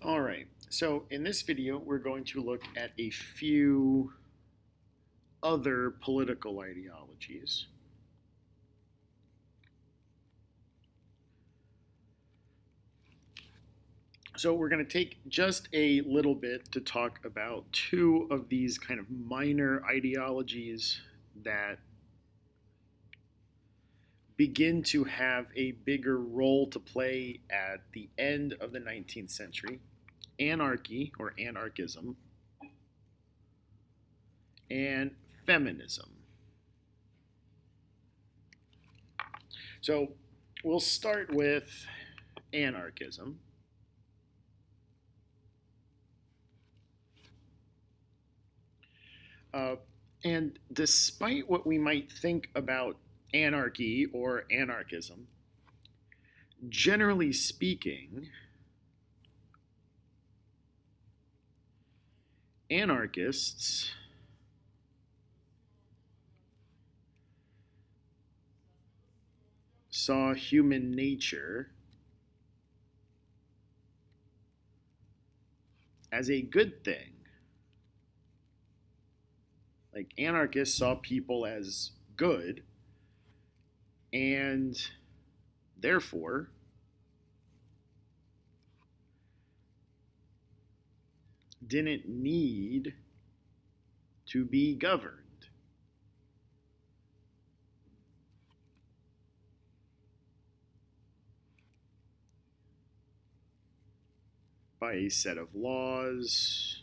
All right, so in this video, we're going to look at a few other political ideologies. So we're going to take just a little bit to talk about two of these kind of minor ideologies that begin to have a bigger role to play at the end of the 19th century: anarchy or anarchism and feminism. So we'll start with anarchism. Uh, and despite what we might think about anarchy or anarchism, generally speaking, anarchists saw human nature as a good thing. Like, anarchists saw people as good, and therefore didn't need to be governed by a set of laws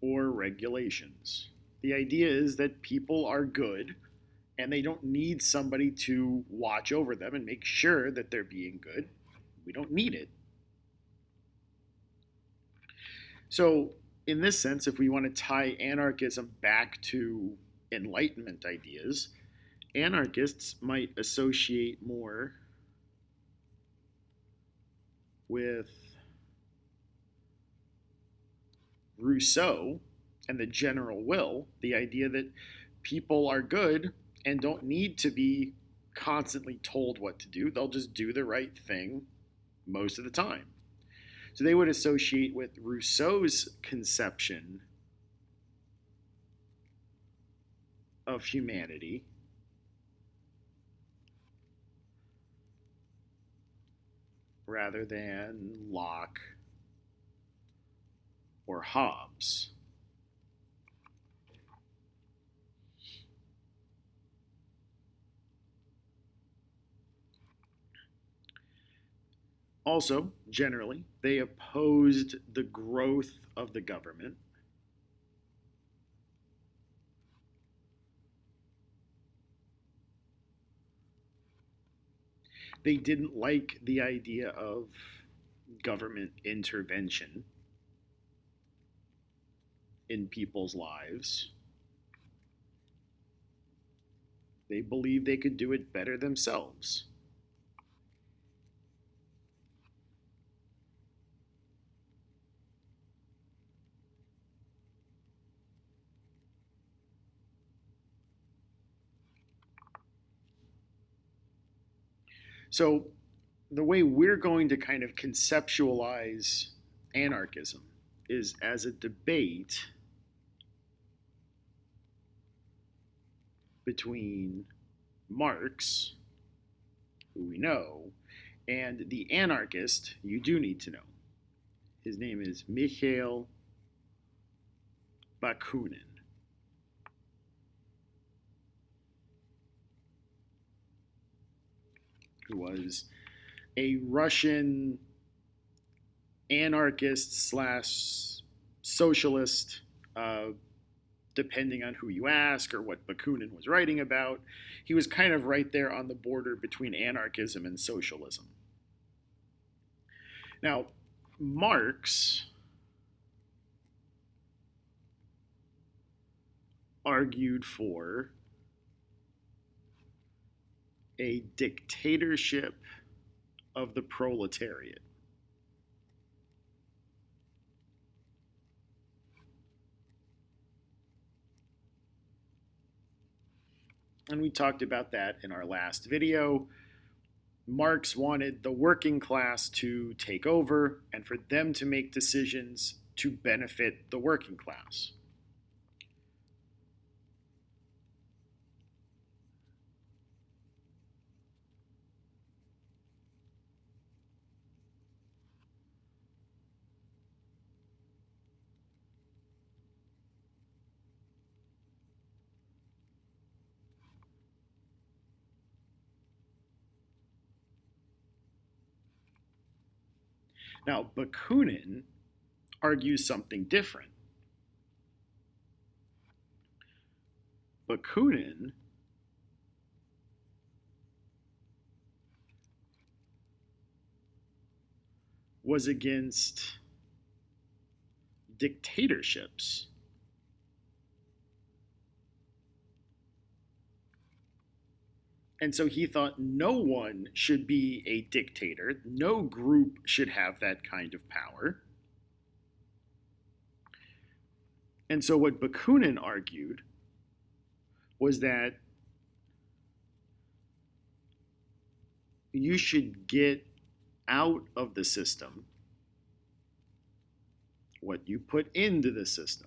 or regulations. The idea is that people are good and they don't need somebody to watch over them and make sure that they're being good. We don't need it. So, in this sense, if we want to tie anarchism back to Enlightenment ideas, anarchists might associate more with Rousseau and the general will, the idea that people are good and don't need to be constantly told what to do. They'll just do the right thing most of the time. So they would associate with Rousseau's conception of humanity rather than Locke or Hobbes. Also, generally, they opposed the growth of the government. They didn't like the idea of government intervention in people's lives. They believed they could do it better themselves. So, the way we're going to kind of conceptualize anarchism is as a debate between Marx, who we know, and the anarchist you do need to know. His name is Mikhail Bakunin. Who was a Russian anarchist slash socialist, depending on who you ask or what Bakunin was writing about. He was kind of right there on the border between anarchism and socialism. Now, Marx argued for a dictatorship of the proletariat. And we talked about that in our last video. Marx wanted the working class to take over and for them to make decisions to benefit the working class. Now, Bakunin argues something different. Bakunin was against dictatorships. And so he thought no one should be a dictator. No group should have that kind of power. And so what Bakunin argued was that you should get out of the system what you put into the system.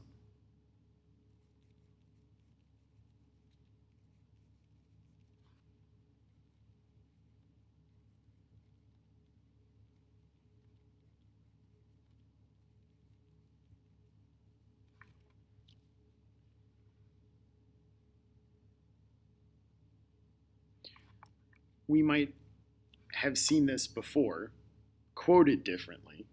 We might have seen this before, quoted differently.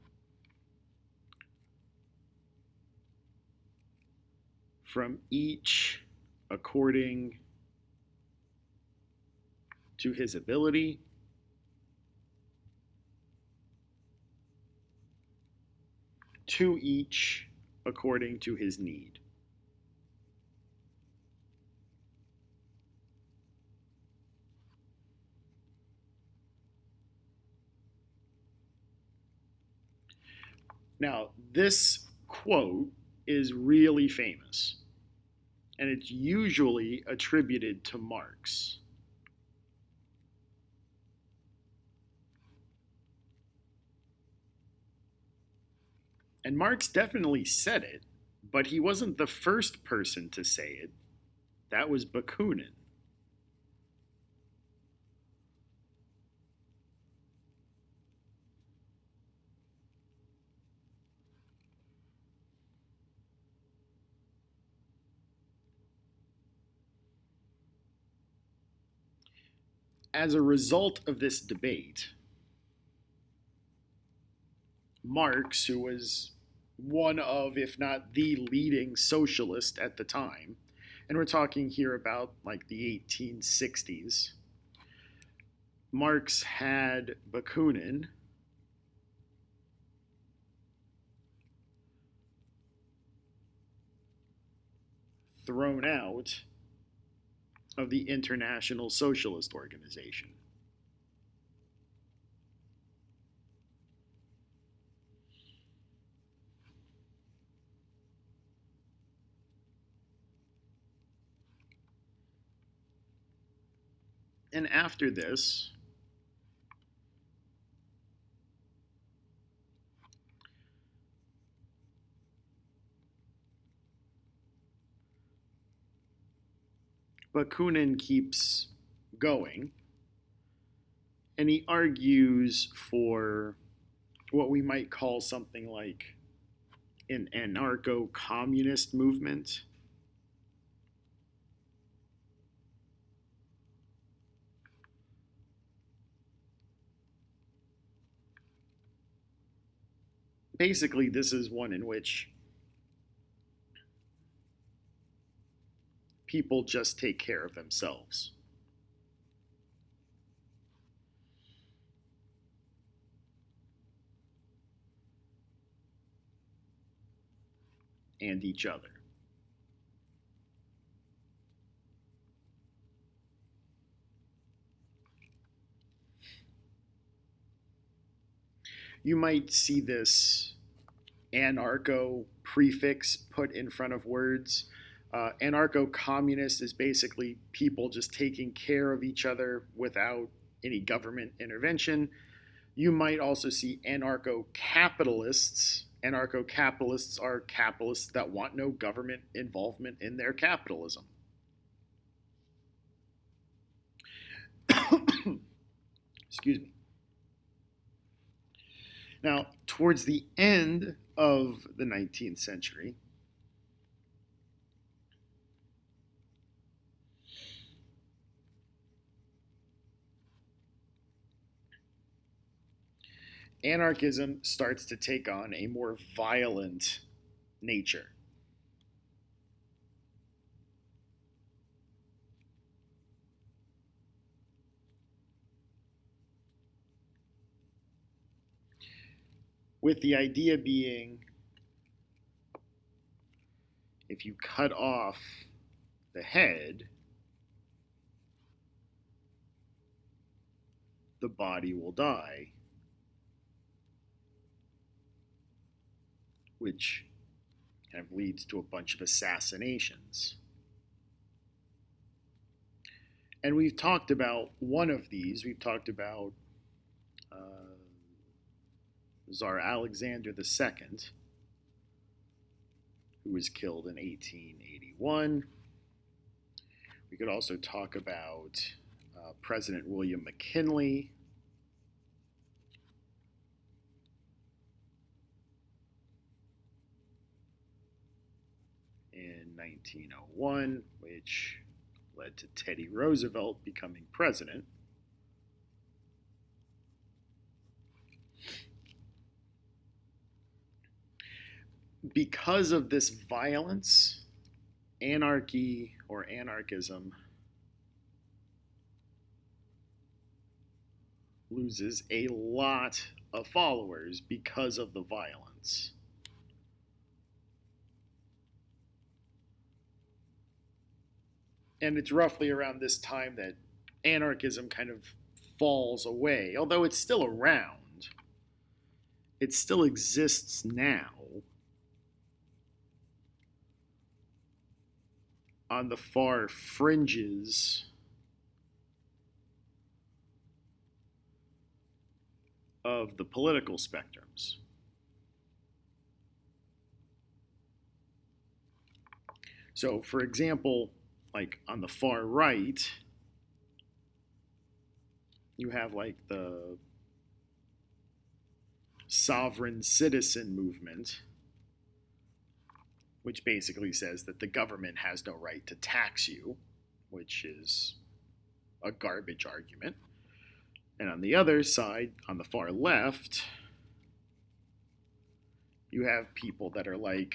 From each according to his ability, to each according to his need. Now, this quote is really famous, and it's usually attributed to Marx. And Marx definitely said it, but he wasn't the first person to say it. That was Bakunin. As a result of this debate, Marx, who was one of, if not the leading socialist at the time, and we're talking here about like the 1860s, Marx had Bakunin thrown out of the International Socialist Organization. And after this, Bakunin keeps going, and he argues for what we might call something like an anarcho-communist movement. Basically, this is one in which people just take care of themselves. And each other. You might see this anarcho prefix put in front of words. Anarcho-communist is basically people just taking care of each other without any government intervention. You might also see anarcho-capitalists. Anarcho-capitalists are capitalists that want no government involvement in their capitalism. Excuse me. Now, towards the end of the 19th century, anarchism starts to take on a more violent nature. With the idea being, if you cut off the head, the body will die, which kind of leads to a bunch of assassinations. And we've talked about one of these. We've talked about Tsar Alexander II, who was killed in 1881. We could also talk about President William McKinley, in 1901, which led to Teddy Roosevelt becoming president. Because of this violence, anarchy or anarchism loses a lot of followers because of the violence. And it's roughly around this time that anarchism kind of falls away, although it's still around. It still exists now on the far fringes of the political spectrums. So, for example, like on the far right, you have like the sovereign citizen movement, which basically says that the government has no right to tax you, which is a garbage argument. And on the other side, on the far left, you have people that are like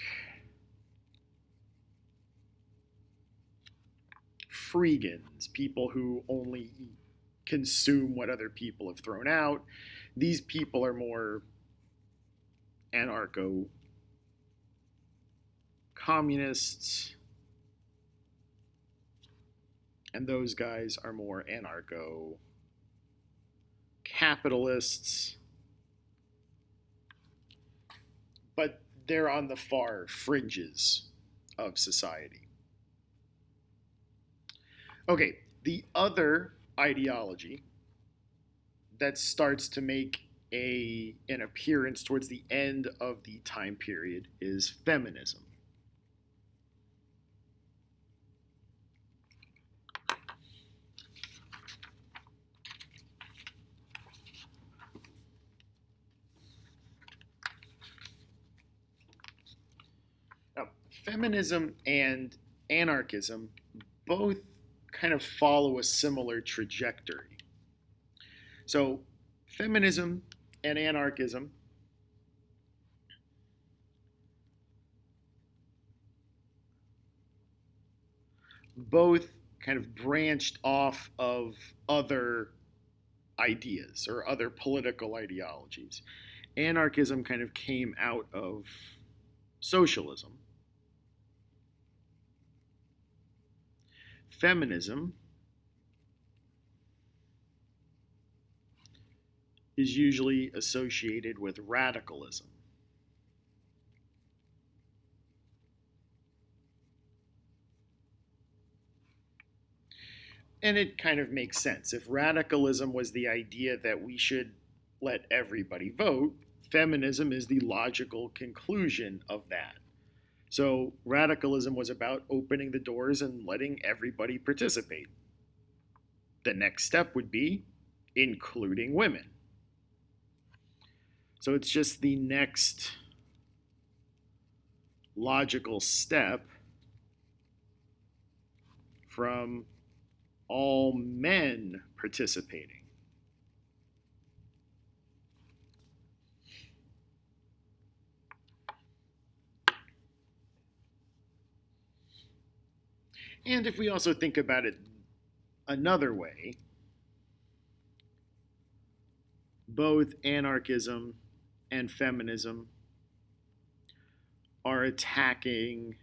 freegans, people who only consume what other people have thrown out. These people are more anarcho-communists, and those guys are more anarcho-capitalists, but they're on the far fringes of society. Okay, the other ideology that starts to make an appearance towards the end of the time period is feminism. Now, feminism and anarchism both kind of follow a similar trajectory. So, feminism and anarchism both kind of branched off of other ideas or other political ideologies. Anarchism kind of came out of socialism. Feminism is usually associated with radicalism. And it kind of makes sense. If radicalism was the idea that we should let everybody vote, feminism is the logical conclusion of that. So radicalism was about opening the doors and letting everybody participate. The next step would be including women. So it's just the next logical step from all men participating. And if we also think about it another way, both anarchism and feminism are attacking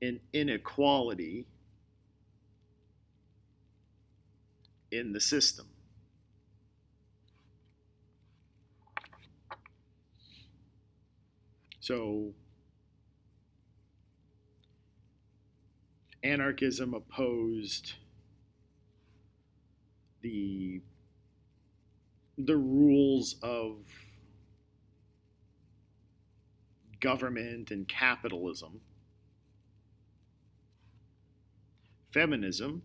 an inequality in the system. So anarchism opposed the rules of government and capitalism. Feminism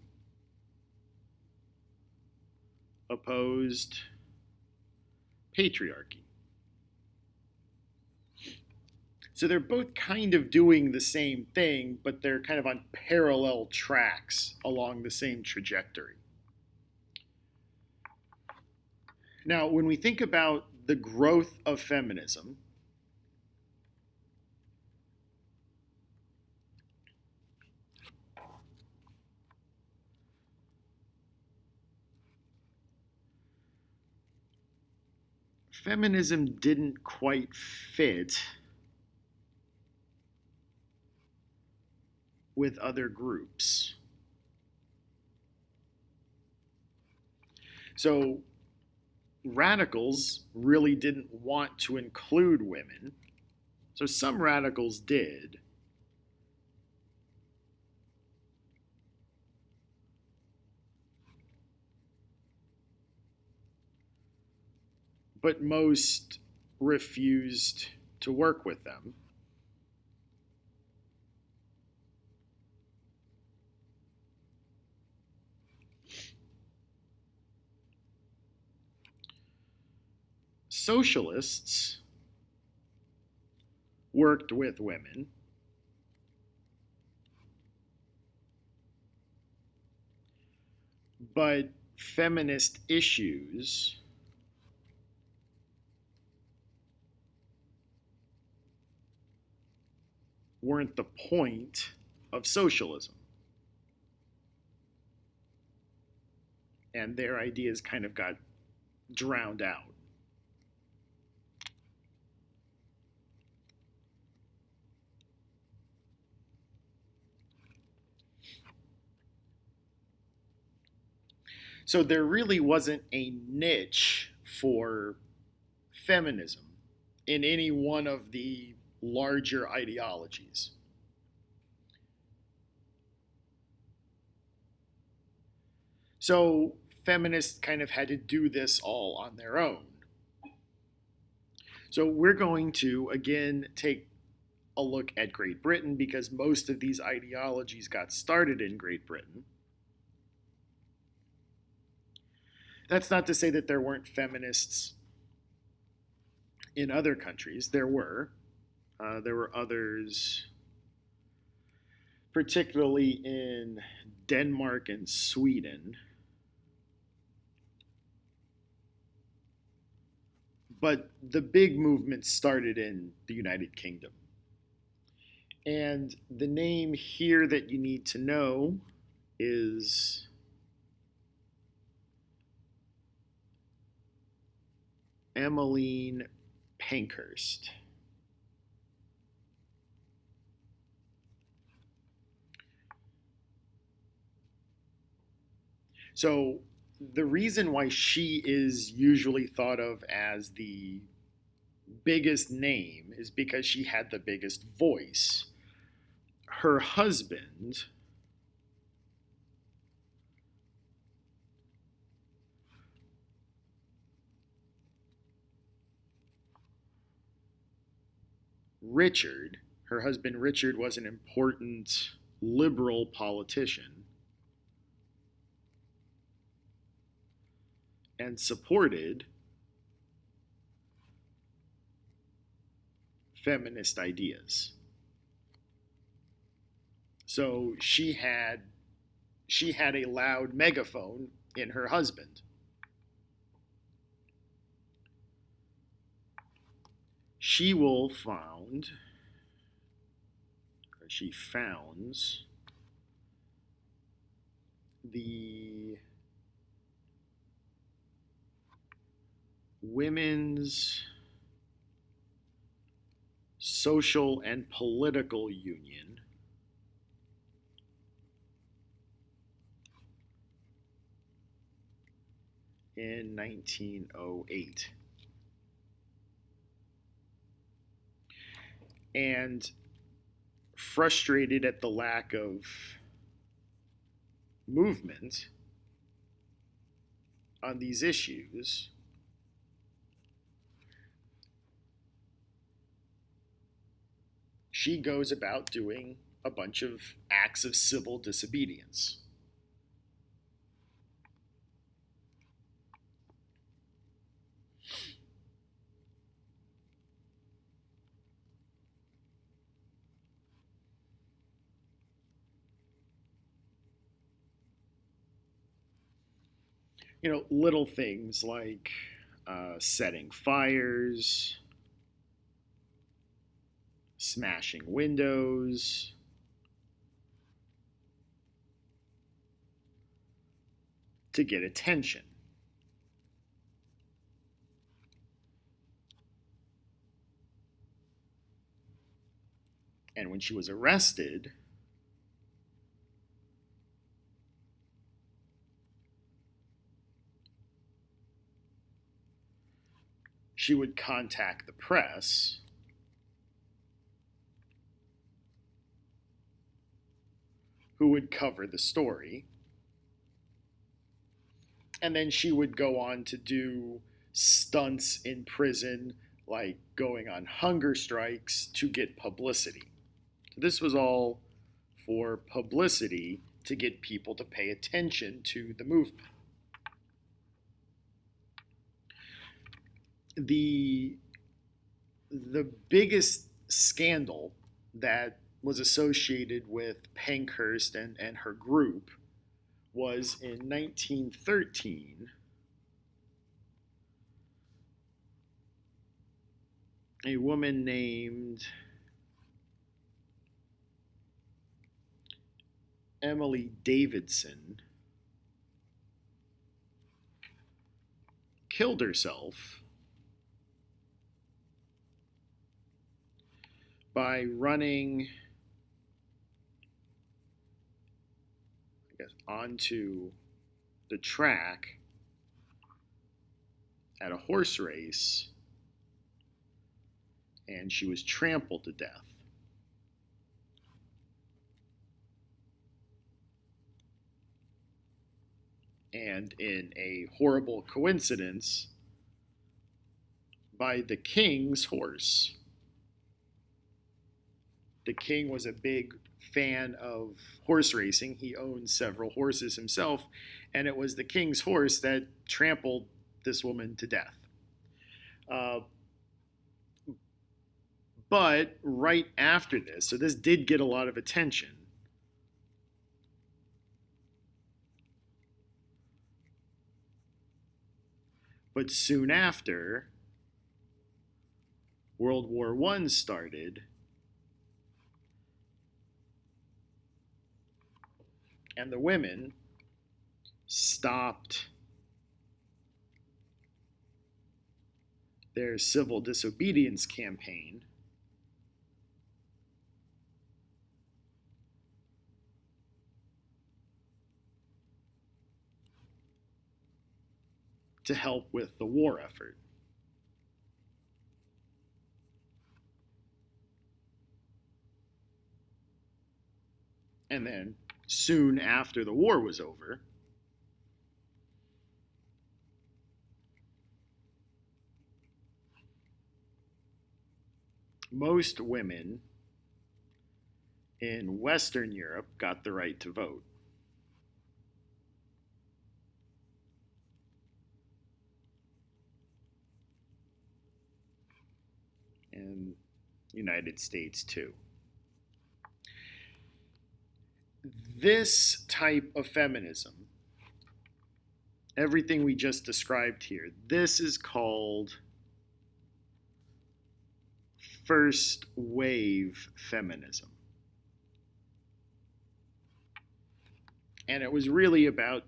opposed patriarchy. So they're both kind of doing the same thing, but they're kind of on parallel tracks along the same trajectory. Now, when we think about the growth of feminism, feminism didn't quite fit with other groups. So radicals really didn't want to include women. So some radicals did. But most refused to work with them. Socialists worked with women, but feminist issues weren't the point of socialism. And their ideas kind of got drowned out. So there really wasn't a niche for feminism in any one of the larger ideologies. So feminists kind of had to do this all on their own. So we're going to, again, take a look at Great Britain because most of these ideologies got started in Great Britain. That's not to say that there weren't feminists in other countries. There were. There were others, particularly in Denmark and Sweden. But the big movement started in the United Kingdom. And the name here that you need to know is Emmeline Pankhurst. So the reason why she is usually thought of as the biggest name is because she had the biggest voice. Her husband Richard, her husband Richard, was an important liberal politician and supported feminist ideas. So she had a loud megaphone in her husband. She founds the Women's Social and Political Union in 1908. And frustrated at the lack of movement on these issues, she goes about doing a bunch of acts of civil disobedience. Little things like setting fires, smashing windows, to get attention. And when she was arrested, she would contact the press who would cover the story. And then she would go on to do stunts in prison, like going on hunger strikes to get publicity. This was all for publicity to get people to pay attention to the movement. The biggest scandal that was associated with Pankhurst and her group was in 1913. A woman named Emily Davidson killed herself by running, onto the track at a horse race, and she was trampled to death. And in a horrible coincidence, by the king's horse. The king was a big fan of horse racing. He owned several horses himself, and it was the king's horse that trampled this woman to death. But right after this, so this did get a lot of attention. But soon after, World War I started, and the women stopped their civil disobedience campaign to help with the war effort. And then, soon after the war was over, most women in Western Europe got the right to vote. And United States too. This type of feminism, everything we just described here, this is called first wave feminism. And it was really about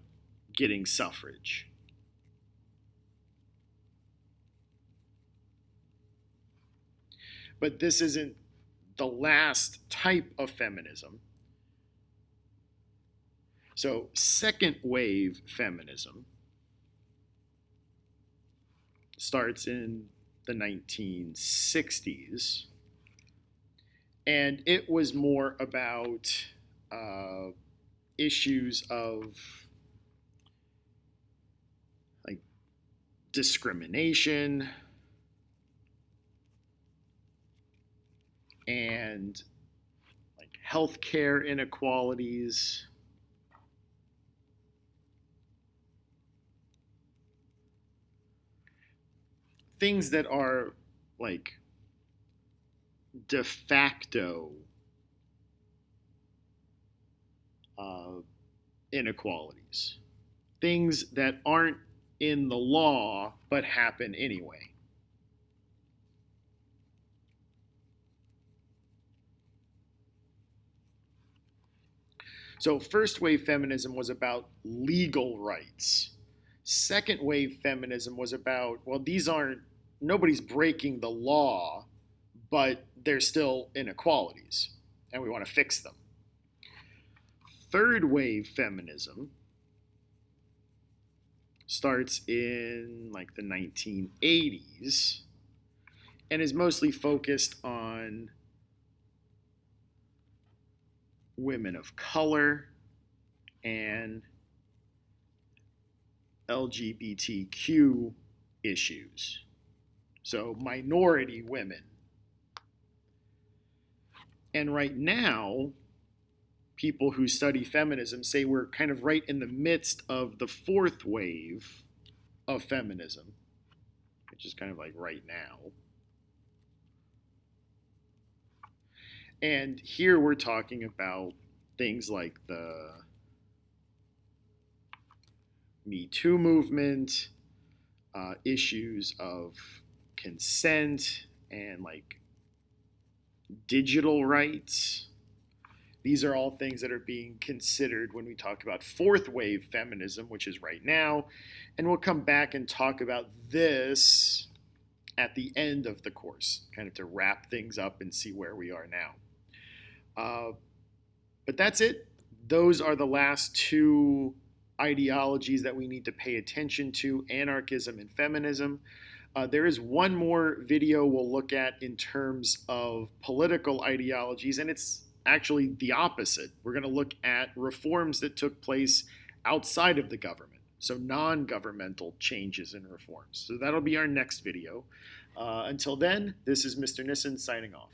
getting suffrage. But this isn't the last type of feminism. So, second wave feminism starts in the 1960s, and it was more about issues of like discrimination and like healthcare inequalities. Things that are like de facto inequalities, things that aren't in the law but happen anyway. So, first wave feminism was about legal rights. Second wave feminism was about, well, nobody's breaking the law, but there's still inequalities, and we want to fix them. Third wave feminism starts in like the 1980s and is mostly focused on women of color and LGBTQ issues. So, minority women. And right now, people who study feminism say we're kind of right in the midst of the fourth wave of feminism, which is kind of like right now. And here we're talking about things like the Me Too movement, issues of consent and like digital rights. These are all things that are being considered when we talk about fourth wave feminism, which is right now. And we'll come back and talk about this at the end of the course, kind of to wrap things up and see where we are now. But that's it. Those are the last two ideologies that we need to pay attention to: anarchism and feminism. There is one more video we'll look at in terms of political ideologies, and it's actually the opposite. We're going to look at reforms that took place outside of the government, so non-governmental changes and reforms. So that'll be our next video. Until then, this is Mr. Nissen signing off.